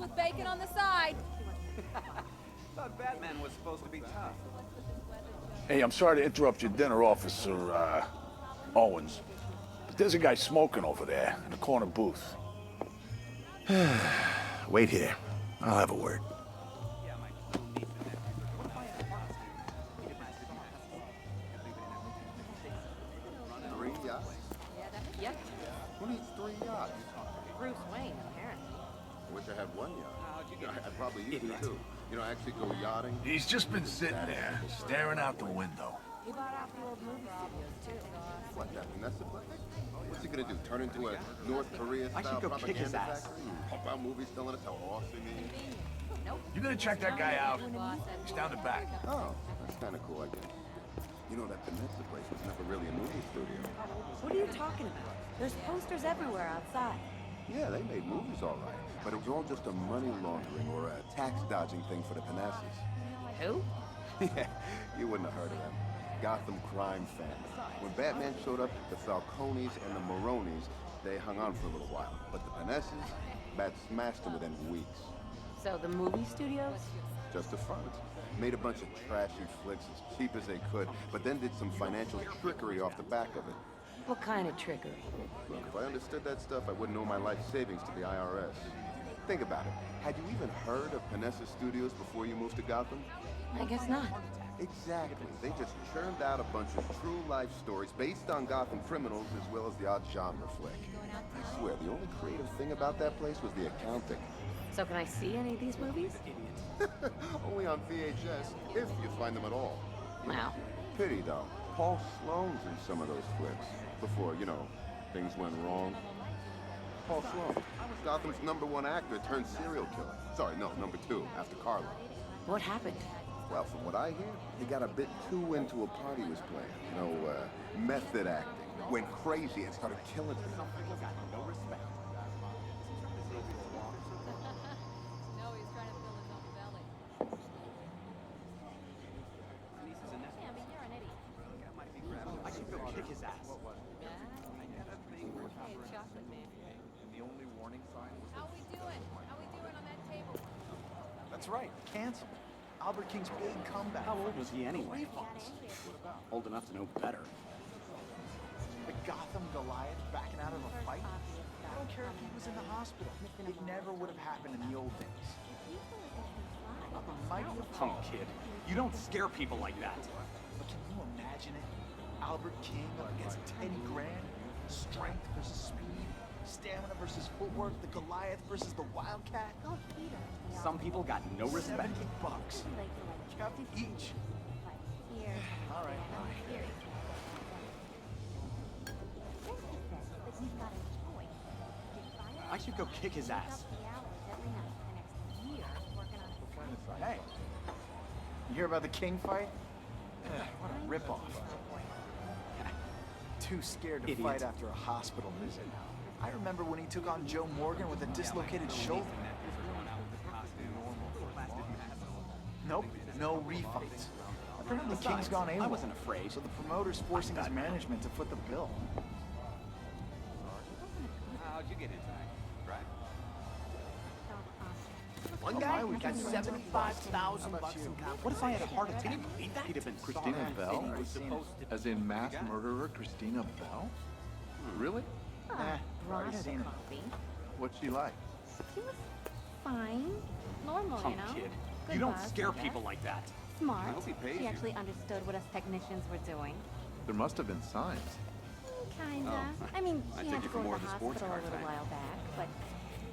with bacon on the side. Thought Batman was supposed to be tough. Hey, I'm sorry to interrupt your dinner, Officer, Owens. But there's a guy smoking over there in the corner booth. Wait here. I'll have a word. Three yachts? Yep. Who needs 3 yachts? Bruce Wayne, apparently. I wish I had 1 yacht. I'd probably use it too. You know, actually go yachting. He's just been sitting there, staring out the window. He bought out the old movie studios, too. What, that Vanessa place? What's he gonna do? Turn into a North Korea-style go kick his propaganda ass. factory? Pump out movies telling us how awesome he is? Nope. You gonna check that guy out? He's down the back. Oh, that's kind of cool, I guess. You know, that Vanessa place was never really a movie studio. What are you talking about? There's posters everywhere outside. Yeah, they made movies all right, but it was all just a money laundering or a tax dodging thing for the Panasses. Who? Yeah, you wouldn't have heard of them. Gotham crime family. When Batman showed up, the Falcones and the Maronis, they hung on for a little while. But the Panasses, Bat smashed them within weeks. So the movie studios? Just a front. Made a bunch of trashy flicks as cheap as they could, but then did some financial trickery off the back of it. What kind of trickery? Look, if I understood that stuff, I wouldn't owe my life savings to the IRS. Think about it. Had you even heard of Panessa Studios before you moved to Gotham? I guess not. Exactly. They just churned out a bunch of true life stories based on Gotham criminals as well as the odd genre flick. I swear, the only creative thing about that place was the accounting. So can I see any of these movies? Only on VHS, if you find them at all. Wow. Pity, though. Paul Sloane's in some of those flicks. Before, you know, things went wrong. Paul Sloane, Gotham's #1 actor turned serial killer. Sorry, no, #2, after Carla. What happened? Well, from what I hear, he got a bit too into a part he was playing. You know, method acting. Went crazy and started killing people. No respect. No, he's trying to fill his own belly. Yeah, I mean, you're an idiot. I should go kick his ass. Yeah? Hey, chocolate man. The only warning sign was How we doing? How we doing on that table? That's right, canceled. Albert King's big comeback. How old was he anyway? Old enough to know better. The Gotham Goliath backing out of a fight? I don't care if he was in the hospital. It never would have happened in the old days. Not the mighty Punk Apollo. kid. You don't scare people like that. But can you imagine it? Albert King up against Teddy Grant? Strength versus speed? Stamina versus footwork? The Goliath versus the Wildcat? Some people got no respect. $70. Kept each. All right, all right. I should go kick his ass. Hey, you hear about the King fight? What a ripoff. Too scared to Idiot. fight after a hospital visit. I remember when he took on Joe Morgan with a dislocated shoulder. Nope, no refunds. Apparently King's gone AWOL. I wasn't afraid. So the promoter's forcing his management to foot the bill. How'd you get into it? Right? One guy we got 75,000 bucks in capital. What if I had a heart attack? Believe that? He'd have been Christina Bell? As in mass murderer Christina Bell? Really? Nah, Brought her the seen it. coffee. What's she like? She was fine. Normal, Punk you know? kid. Good You don't buzz, scare I guess. people like that. Smart. I hope he pays She you. actually understood what us technicians were doing. There must have been signs. Kinda. Oh. I mean, I she take had to it for go to more the of a sports hospital a car little fan. while back, but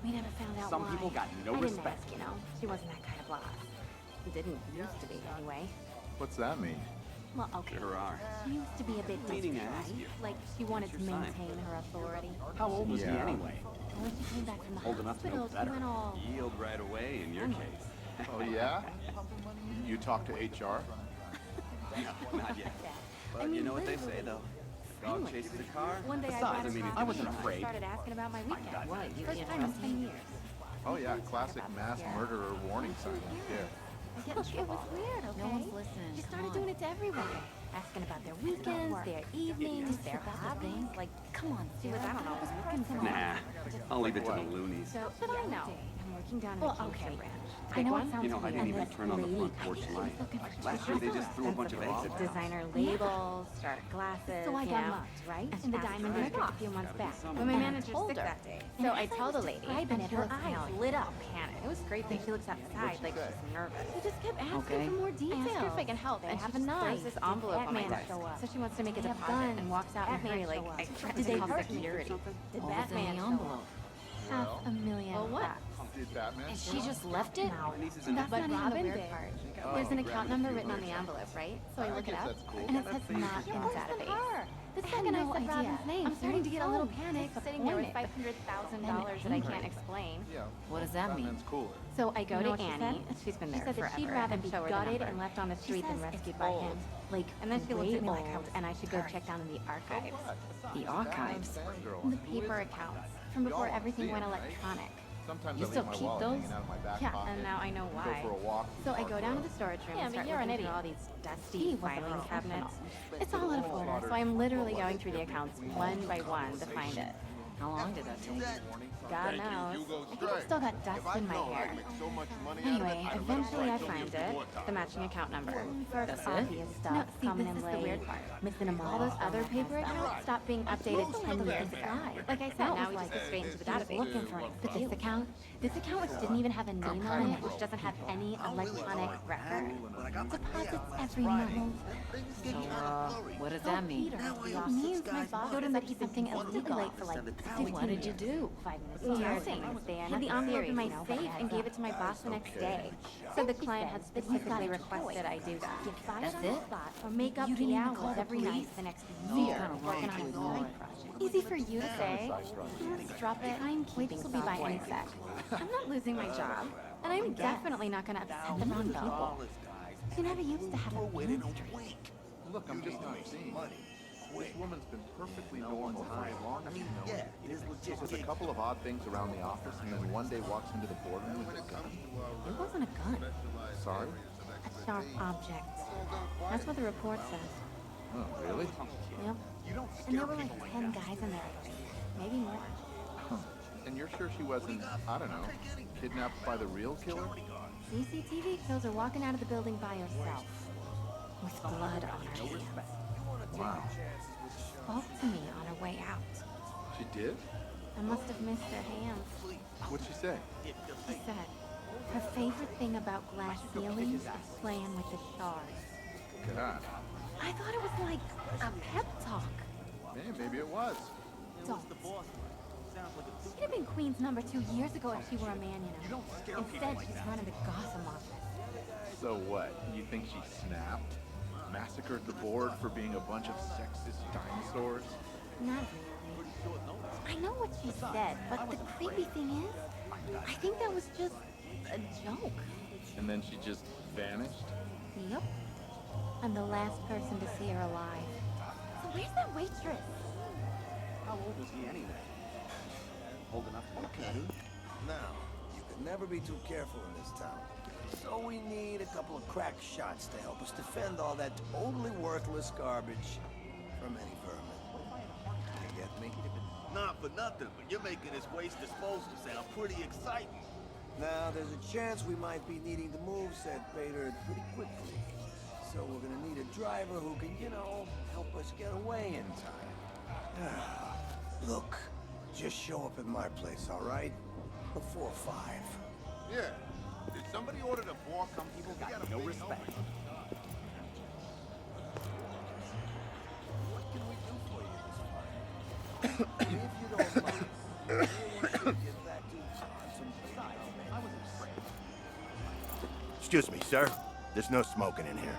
we never found out Some why. people got no I didn't respect. ask, you know. She wasn't that kind of boss. Didn't used to be, anyway. What's that mean? Well, okay. Sure are. She used to be a bit Meaning to distant, ask you. like she wanted to What's your sign? maintain her authority. How old was he Yeah. anyway? And when she came back from the Old enough to know hospital, she better. went all... Yield right away in your case. Oh, yeah? You talked to HR? No, not yet. But I mean, you know what they literally say, though. Dog friendly. chases a car. One day Besides, I brought I mean, her I wasn't coffee, afraid. started asking about my weekend. got What? that. First time in 10 years. Oh, yeah, classic mass murderer warning sign. Yeah. It was weird, okay? No one's listening. She Come started on. doing it to everyone. asking about their weekends, their evenings, their hobbies. Like, come on, Sarah, I don't know. Looking for Nah, I'll leave it to the loonies. So, but I know. I'm working down in the Kingston branch. I know it sounds You know, I didn't even turn on the front porch light. Last year they just threw a bunch of eggs at me. Designer labels, dark glasses. So I got you know, mugged, right? and In the asked diamond for a district walk. a few months back. But my manager's sick that day. So I tell the lady, and her eyes lit up. Panic. It was great that she looks outside like she's nervous. I just kept asking for more details. I asked her if I can help. They And have she a just knife. throws this envelope on my Batman desk. show up. So she wants to make a They have deposit guns. and walks out in a Batman hurry like show up. I threatened Did to they call hurt you? security. Did What was in Batman the show up? envelope? $500,000. Well, what? Did Batman? And she just left it? No, Niece is and that's But not even Robin the weird did. part. Oh, There's an grab account a number few written on the later. envelope, right? So I I look it guess up, that's cool. and it says not in the database. The second I said Robin's name, I'm starting to get a little panic. Sitting there with $500,000 that I can't explain. Yeah. What does that mean? Batman's cooler. So I go You know to what she Annie. said? She's been She there said that forever. she'd rather and be show her gutted the and number. left on the street than rescued by him. Like, and then she looks at me like I bold. and I should go check down in the archives. The archives? The paper accounts from before everything went electronic. Sometimes You I leave still my keep wallet those? hanging out of my back Yeah, pocket. and now I know why. Go for a walk. So I go down to the storage room Yeah, and but start you're an looking through idiot. all these dusty He was a filing professional. cabinets. It's all out of order, so I'm literally going through the accounts one by one to find it. How long did that take? God knows. I think I've still got dust in my hair. Anyway, eventually I find it, the matching account number. For That's it? obvious stuff, No, see, coming this in is the late, weird part. missing them all. Those other paper accounts stopped being updated 10 years ago. Like I said, now we just go straight into the database. Looking for it. But this account which didn't even have a name on it, which doesn't have any electronic record, deposits every month. So, what does that mean? It means my boss showed him that he's something illegal late for like 15 What did you do? 5 minutes here, 10 minutes there. Had the envelope in my safe and gave it to my boss the next day. So the client had specifically requested I do that. Get fired That's on the it? spot or make up You didn't the even hours call the every night police? the next No. year Kinda working on a wrong. side project. Easy for you to say. Let's drop it. Wait, this will be by any sec. I'm not losing my job, and I'm definitely not going to upset the wrong people. You never used to have a mean streak. Look, I'm just not seeing. This woman's been perfectly normal for as long as you know her. With a couple of odd things around the office, and then one day walks into the boardroom with a gun. It wasn't a gun. Sorry? A sharp object. That's what the report says. Oh, really? Yep. And there were like 10 guys in there. Maybe more. And you're sure she wasn't, I don't know, kidnapped by the real killer? CCTV shows her walking out of the building by herself. With blood on her hands. Wow. Spoke to me on her way out. She did? I must have missed her hands. What'd she say? She said her favorite thing about glass ceilings is playing with the shards. God. I thought it was like a pep talk. Man, maybe it was. Don't. She'd have been Queen's number 2 years ago if she were a man, you know. Instead, she's running the Gotham office. So what? You think she snapped? Massacred the board for being a bunch of sexist dinosaurs? Not really. I know what she said, but the creepy thing is, I think that was just a joke. And then she just vanished? Yep. I'm the last person to see her alive. So where's that waitress? How old was he anyway? Old enough to look at him. Now, you can never be too careful in this town. So we need a couple of crack shots to help us defend all that totally worthless garbage from any vermin. You get me? Not for nothing, but you're making this waste disposal sound pretty exciting. Now, there's a chance we might be needing to move said Bader pretty quickly. So we're gonna need a driver who can, you know, help us get away in time. Look, just show up at my place, all right? Before 5. Yeah. Did somebody order the bar? Some people got no respect. What can we do for you this time? If you don't mind, we want you to get back to some besides, man. I was afraid. Excuse me, sir. There's no smoking in here.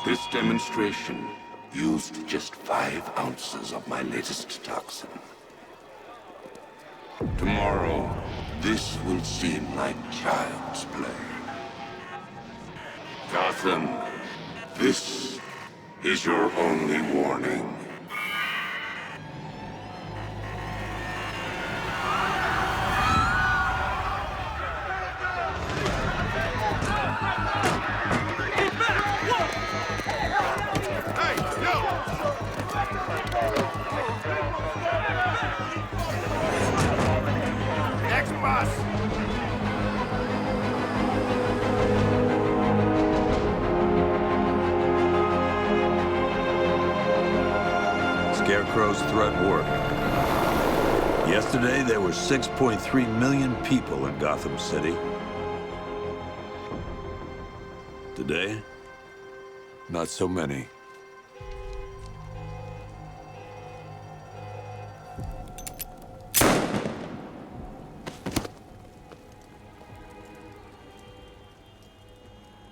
This demonstration used just 5 ounces of my latest toxin. Tomorrow, this will seem like child's play. Gotham, this is your only warning. Next bus! Scarecrow's threat worked. Yesterday, there were 6.3 million people in Gotham City. Today, not so many.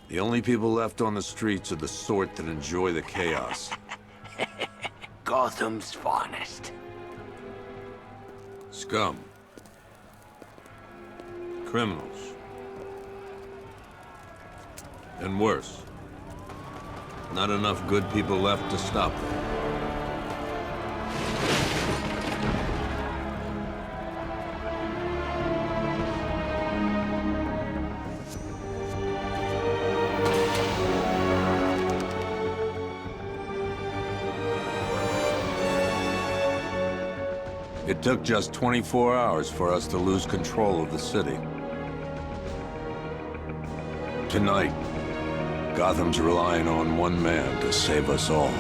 The only people left on the streets are the sort that enjoy the chaos. Gotham's finest. Scum. Criminals. And worse. Not enough good people left to stop them. It took just 24 hours for us to lose control of the city. Tonight, Gotham's relying on one man to save us all.